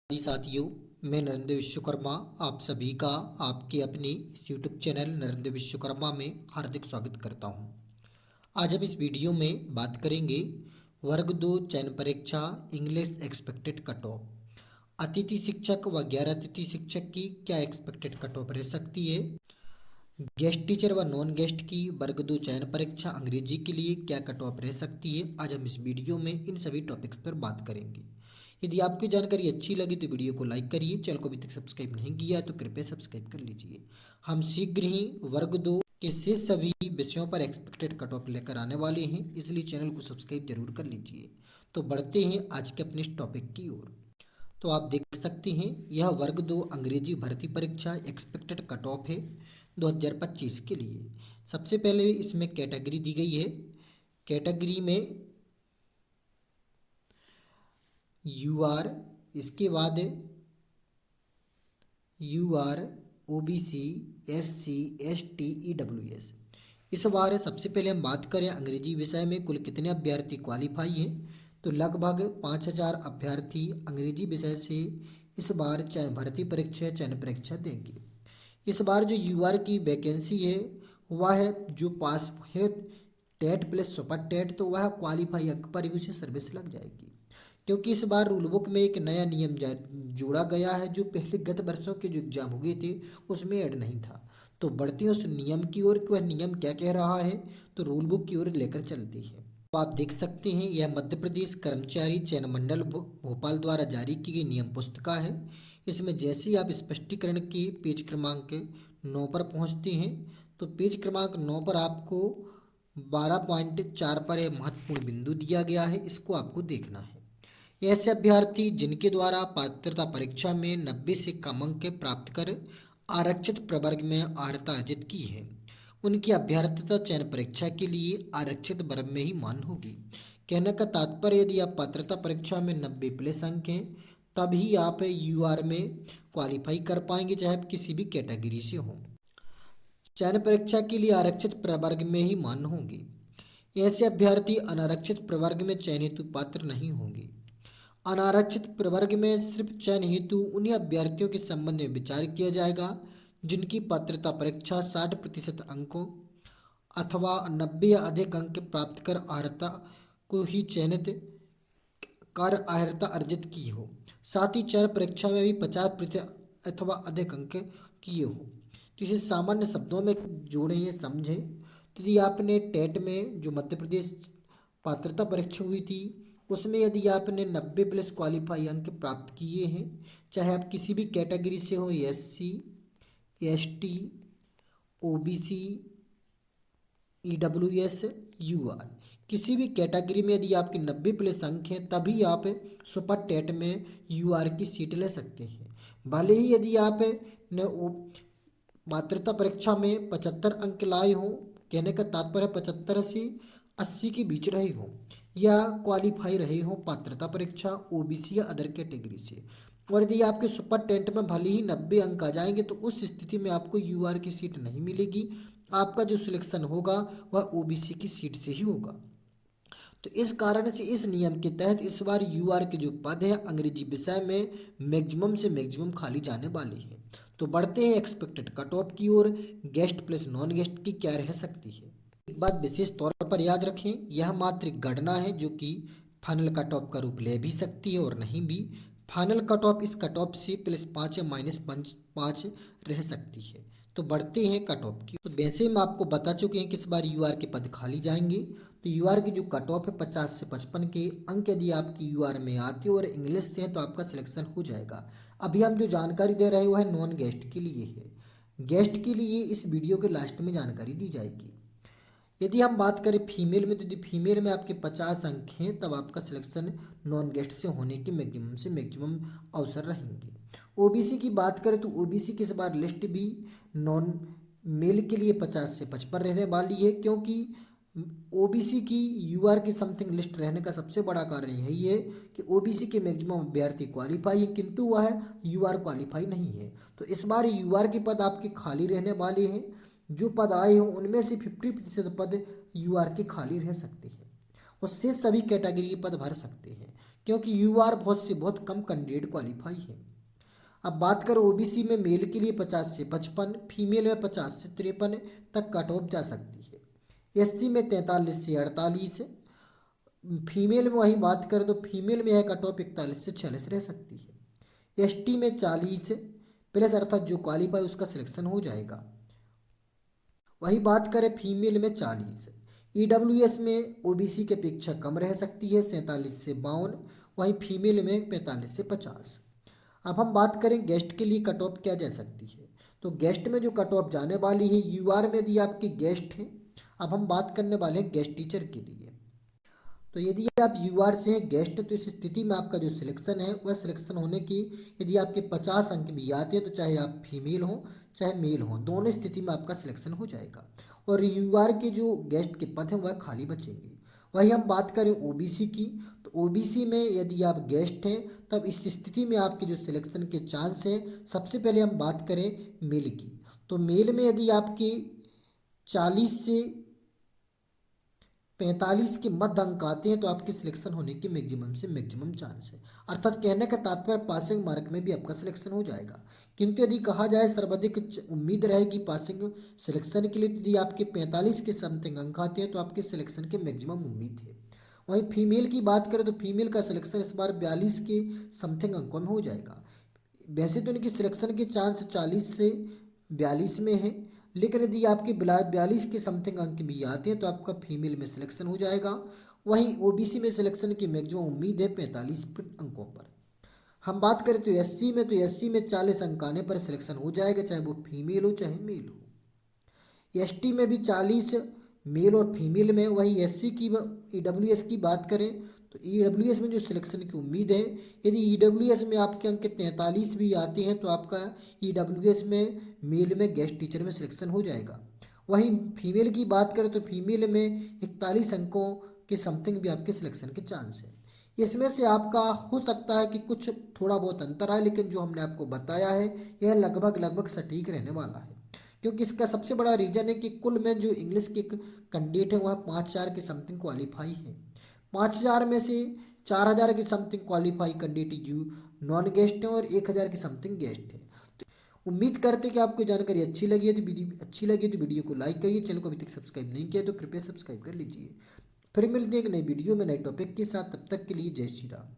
जी साथियों, मैं नरेंद्र विश्वकर्मा आप सभी का आपके अपने इस यूट्यूब चैनल नरेंद्र विश्वकर्मा में हार्दिक स्वागत करता हूं। आज हम इस वीडियो में बात करेंगे वर्ग 2 चयन परीक्षा इंग्लिश एक्सपेक्टेड कट ऑफ। अतिथि शिक्षक व गैर अतिथि शिक्षक की क्या एक्सपेक्टेड कट ऑफ रह सकती है। गेस्ट टीचर व नॉन गेस्ट की वर्ग 2 चयन परीक्षा अंग्रेजी के लिए क्या कट ऑफ रह सकती है। आज हम इस वीडियो में इन सभी टॉपिक्स पर बात करेंगे। यदि आपकी जानकारी अच्छी लगी तो वीडियो को लाइक करिए। चैनल को अभी तक सब्सक्राइब नहीं किया तो कृपया सब्सक्राइब कर लीजिए। हम शीघ्र ही वर्ग 2 के शेष सभी विषयों पर एक्सपेक्टेड कट ऑफ लेकर आने वाले हैं, इसलिए चैनल को सब्सक्राइब जरूर कर लीजिए। तो बढ़ते हैं आज के अपने इस टॉपिक की ओर। तो आप देख सकते हैं यह वर्ग 2 अंग्रेजी भर्ती परीक्षा एक्सपेक्टेड कट ऑफ है 2025 के लिए। सबसे पहले इसमें कैटेगरी दी गई है। कैटेगरी में यूआर, इसके बाद UR, OBC, SC, ST, EWS. इस बार सबसे पहले हम बात करें अंग्रेजी विषय में कुल कितने अभ्यर्थी क्वालिफाई हैं, तो लगभग 5000 अभ्यर्थी अंग्रेजी विषय से इस बार चयन परीक्षा देंगे। इस बार जो यूआर की वैकेंसी है वह है जो पास है टेट प्लस सुपर टेट, तो वह क्वालिफाई अंक पर भी उसे सर्विस लग जाएगी। क्योंकि इस बार रूल बुक में एक नया नियम जोड़ा गया है जो पहले गत वर्षों के जो एग्जाम हुए थे उसमें ऐड नहीं था। तो बढ़ते हैं उस नियम की ओर कि वह नियम क्या कह रहा है, तो रूल बुक की ओर लेकर चलते हैं। तो आप देख सकते हैं यह मध्य प्रदेश कर्मचारी चयन मंडल भोपाल द्वारा जारी की गई नियम पुस्तिका है। इसमें जैसे ही आप स्पष्टीकरण के पेज क्रमांक 9 पर पहुंचते हैं तो पेज क्रमांक 9 पर आपको 12.4 पर यह महत्वपूर्ण बिंदु दिया गया है, इसको आपको देखना है। ऐसे अभ्यर्थी जिनके द्वारा पात्रता परीक्षा में 90 से कम अंक प्राप्त कर आरक्षित प्रवर्ग में अर्हता अर्जित की है, उनकी अभ्यर्थता चयन परीक्षा के लिए आरक्षित वर्ग में ही मान्य होगी। कहने का तात्पर्य यदि आप पात्रता परीक्षा में 90 प्लस अंक हैं तभी आप यूआर में क्वालिफाई कर पाएंगे, चाहे आप किसी भी कैटेगरी से हो। चयन परीक्षा के लिए आरक्षित प्रवर्ग में ही मान्य होंगे। ऐसे अभ्यर्थी अनारक्षित प्रवर्ग में चयन हेतु पात्र नहीं होंगे। अनारक्षित प्रवर्ग में सिर्फ चयन हेतु उन्हीं अभ्यर्थियों के संबंध में विचार किया जाएगा जिनकी पात्रता परीक्षा 60% अंकों अथवा 90 या अधिक अंक प्राप्त कर अर्हता को ही चयनित कर अर्हता अर्जित की हो। साथ ही चयन परीक्षा में भी 50% अथवा अधिक अंक किए हो। तो इसे सामान्य शब्दों में जोड़ें, ये समझें। तो यदि आपने टेट में जो मध्य प्रदेश पात्रता परीक्षा हुई थी उसमें यदि आपने 90 प्लस क्वालिफाई अंक प्राप्त किए हैं, चाहे आप किसी भी कैटेगरी से हो, SC, ST, OBC, EWS, UR, किसी भी कैटेगरी में यदि आपके 90 प्लस अंक हैं तभी आप सुपर टेट में यूआर की सीट ले सकते हैं। भले ही यदि आप पात्रता परीक्षा में 75 अंक लाए हों, कहने का तात्पर्य 75 से 80 के बीच रहे हों, या क्वालिफाई रहे हों पात्रता परीक्षा ओबीसी या अदर कैटेगरी से, और यदि आपके सुपर टेंट में भले ही 90 अंक आ जाएंगे तो उस स्थिति में आपको यूआर की सीट नहीं मिलेगी। आपका जो सिलेक्शन होगा वह ओबीसी की सीट से ही होगा। तो इस कारण से इस नियम के तहत इस बार यूआर के जो पद हैं अंग्रेजी विषय में मैक्सिमम से मैक्सिमम खाली जाने वाले हैं। तो बढ़ते हैं एक्सपेक्टेड कट ऑफ की ओर। गेस्ट प्लस नॉन गेस्ट की क्या रह सकती है। एक बात विशेष तौर पर याद रखें, यह मात्र एक गणना है जो कि फाइनल कट ऑफ का रूप ले भी सकती है और नहीं भी। फाइनल कट ऑफ इस कट ऑफ से +5 या -5 रह सकती है। तो बढ़ते हैं कट ऑफ की। तो वैसे हम आपको बता चुके हैं कि इस बार यूआर के पद खाली जाएंगे। तो यूआर की जो कट ऑफ है 50 से 55 के अंक यदि आपकी यूआर में आते और इंग्लिश से हैं तो आपका सिलेक्शन हो जाएगा। अभी हम जो जानकारी दे रहे हैं वो है नॉन गेस्ट के लिए है। गेस्ट के लिए इस वीडियो के लास्ट में जानकारी दी जाएगी। यदि हम बात करें फीमेल में, तो यदि फीमेल में आपके 50 अंक हैं तब आपका सिलेक्शन नॉन गेस्ट से होने के मैक्सिमम से मैक्सिमम अवसर रहेंगे। ओबीसी की बात करें तो ओबीसी की इस बार लिस्ट भी नॉन मेल के लिए 50 से 55 रहने वाली है, क्योंकि ओबीसी की यूआर की समथिंग लिस्ट रहने का सबसे बड़ा कारण यही है कि ओबीसी के मैक्सिमम अभ्यर्थी क्वालिफाई है किंतु वह यूआर क्वालिफाई नहीं है। तो इस बार यूआर के पद आपके खाली रहने वाले हैं। जो पद आए हों उनमें से 50% पद यूआर के खाली रह सकते हैं, उससे सभी कैटेगरी के पद भर सकते हैं। क्योंकि यूआर बहुत से बहुत कम कैंडिडेट क्वालिफाई है। अब बात करें ओबीसी में मेल के लिए 50 से 55, फीमेल में 50 से 53 तक कट ऑफ जा सकती है। एससी में 43 से 48, फीमेल में वही बात करें तो फीमेल में यह कट ऑफ 41 से 46 रह सकती है। एसटी में 40 प्लस अर्थात जो क्वालिफाई उसका सिलेक्शन हो जाएगा। वही बात करें फीमेल में 40, ईडब्ल्यूएस में ओबीसी की अपेक्षा कम रह सकती है 47 से 52, वहीं फीमेल में 45 से 50। अब हम बात करें गेस्ट के लिए कट ऑफ क्या जा सकती है, तो गेस्ट में जो कट ऑफ जाने वाली है यूआर में यदि आपकी गेस्ट है। अब हम बात करने वाले हैं गेस्ट टीचर के लिए। तो यदि आप यूआर से हैं गेस्ट, तो इस स्थिति में आपका जो सिलेक्शन है वह सिलेक्शन होने की यदि आपके 50 अंक भी आते हैं तो चाहे आप फीमेल हो चाहे मेल हो, दोनों स्थिति में आपका सिलेक्शन हो जाएगा और यूआर के जो गेस्ट के पद हैं वह खाली बचेंगे। वही हम बात करें ओबीसी की, तो ओबीसी में यदि आप गेस्ट हैं तब इस स्थिति में आपके जो सिलेक्शन के चांस हैं, सबसे पहले हम बात करें मेल की, तो मेल में यदि आपके 40 से 45 के मध्य अंक आते हैं तो आपके सिलेक्शन होने के मैक्सिमम से मैक्सिमम चांस है। अर्थात कहने का तात्पर्य पासिंग मार्क में भी आपका सिलेक्शन हो जाएगा। किंतु यदि कहा जाए सर्वाधिक उम्मीद रहेगी पासिंग सिलेक्शन के लिए, तो यदि आपके 45 के समथिंग अंक आते हैं तो आपके सिलेक्शन के मैक्सिमम उम्मीद है। वहीं फीमेल की बात करें तो फीमेल का सिलेक्शन इस बार 42 के समथिंग अंकों में हो जाएगा। वैसे तो इनकी सिलेक्शन के चांस 40 से 42 में है, लेकिन यदि आपके 42 के समथिंग अंक भी आते हैं तो आपका फीमेल में सिलेक्शन हो जाएगा। वहीं ओबीसी में सिलेक्शन की मैक्सिमम उम्मीद है 45 अंकों पर। हम बात करें तो एससी में, तो एससी में 40 अंक आने पर सिलेक्शन हो जाएगा, चाहे वो फीमेल हो चाहे मेल हो। एसटी में भी 40 मेल और फीमेल में। वही एससी की ईडब्ल्यूएस की बात करें तो ईडब्ल्यूएस में जो सिलेक्शन की उम्मीद है, यदि ईडब्ल्यूएस में आपके अंक 43 भी आते हैं तो आपका ईडब्ल्यूएस में मेल में गेस्ट टीचर में सिलेक्शन हो जाएगा। वहीं फीमेल की बात करें तो फीमेल में 41 अंकों के समथिंग भी आपके सिलेक्शन के चांस है। इसमें से आपका हो सकता है कि कुछ थोड़ा बहुत अंतर आए, लेकिन जो हमने आपको बताया है यह लगभग लगभग सटीक रहने वाला है, क्योंकि इसका सबसे बड़ा रीज़न है कि कुल में जो इंग्लिश के कैंडिडेट हैं वह 5000 के समथिंग क्वालिफाई है। 5000 में से 4000 के something qualify candidate you non guest हैं और 1000 के समथिंग गेस्ट हैं। तो उम्मीद करते हैं कि आपको जानकारी अच्छी लगी है, तो वीडियो को लाइक करिए। चैनल को अभी तक सब्सक्राइब नहीं किया तो कृपया सब्सक्राइब कर लीजिए। फिर मिलते हैं एक नई वीडियो में नए टॉपिक के साथ, तब तक के लिए जय श्री राम।